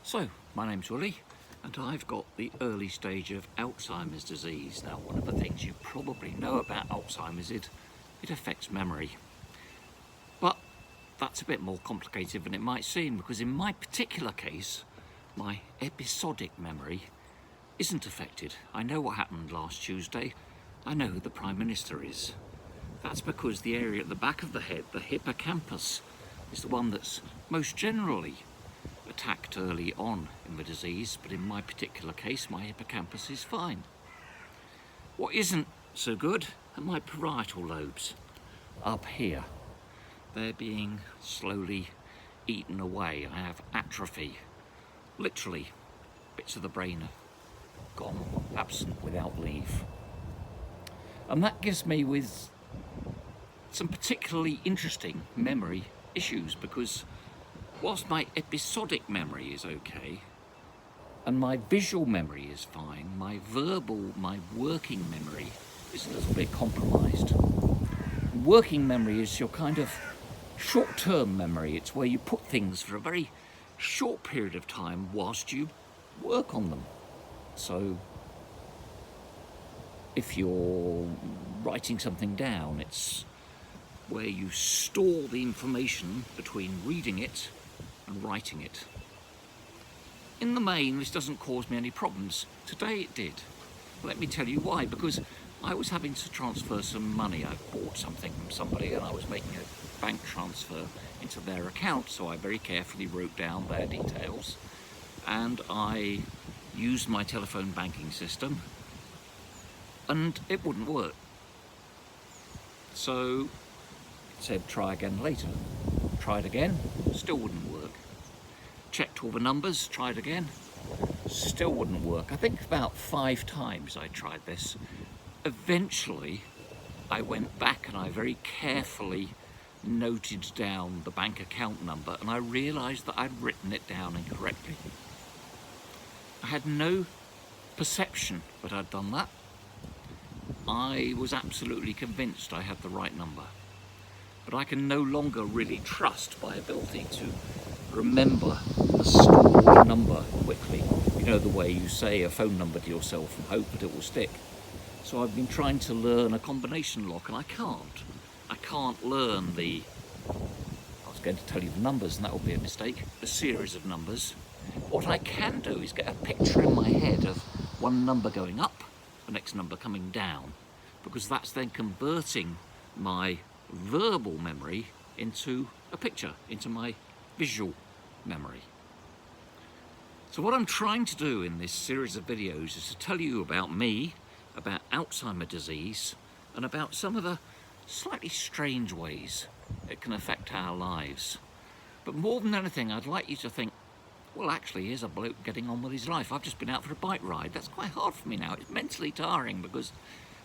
So, my name's Willy, and I've got the early stage of Alzheimer's disease. Now, one of the things you probably know about Alzheimer's is it affects memory. But that's a bit more complicated than it might seem, because in my particular case, my episodic memory isn't affected. I know what happened last Tuesday. I know who the Prime Minister is. That's because the area at the back of the head, the hippocampus, is the one that's most generally attacked early on in the disease, but in my particular case, my hippocampus is fine. What isn't so good are my parietal lobes up here. They're being slowly eaten away. I have atrophy. Literally, bits of the brain are gone, absent without leave. And that gives me with some particularly interesting memory issues, because whilst my episodic memory is okay and my visual memory is fine, my working memory is a little bit compromised. Working memory is your kind of short-term memory. It's where you put things for a very short period of time whilst you work on them. So if you're writing something down, it's where you store the information between reading it and writing it. In the main, this doesn't cause me any problems. Today it did. Let me tell you why. Because I was having to transfer some money. I bought something from somebody and I was making a bank transfer into their account, so I very carefully wrote down their details and I used my telephone banking system, and it wouldn't work. So it said try again later. Tried again, still wouldn't work. Checked all the numbers, tried again, still wouldn't work. I think about 5 times I tried this. Eventually I went back and I very carefully noted down the bank account number, and I realised that I'd written it down incorrectly. I had no perception that I'd done that. I was absolutely convinced I had the right number. But I can no longer really trust my ability to remember a stored number quickly. You know, the way you say a phone number to yourself and hope that it will stick. So I've been trying to learn a combination lock, and I can't. I can't learn I was going to tell you the numbers, and that would be a mistake, a series of numbers. What I can do is get a picture in my head of one number going up, the next number coming down, because that's then converting my verbal memory into a picture, into my visual memory. So what I'm trying to do in this series of videos is to tell you about me, about Alzheimer's disease, and about some of the slightly strange ways it can affect our lives. But more than anything, I'd like you to think, well, actually, here's a bloke getting on with his life. I've just been out for a bike ride. That's quite hard for me now. It's mentally tiring because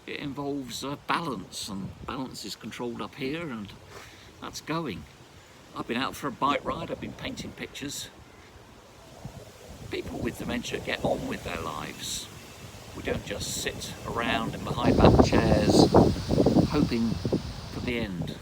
it involves balance, and balance is controlled up here, and that's going. I've been out for a bike ride, I've been painting pictures. People with dementia get on with their lives. We don't just sit around in behind back chairs hoping for the end.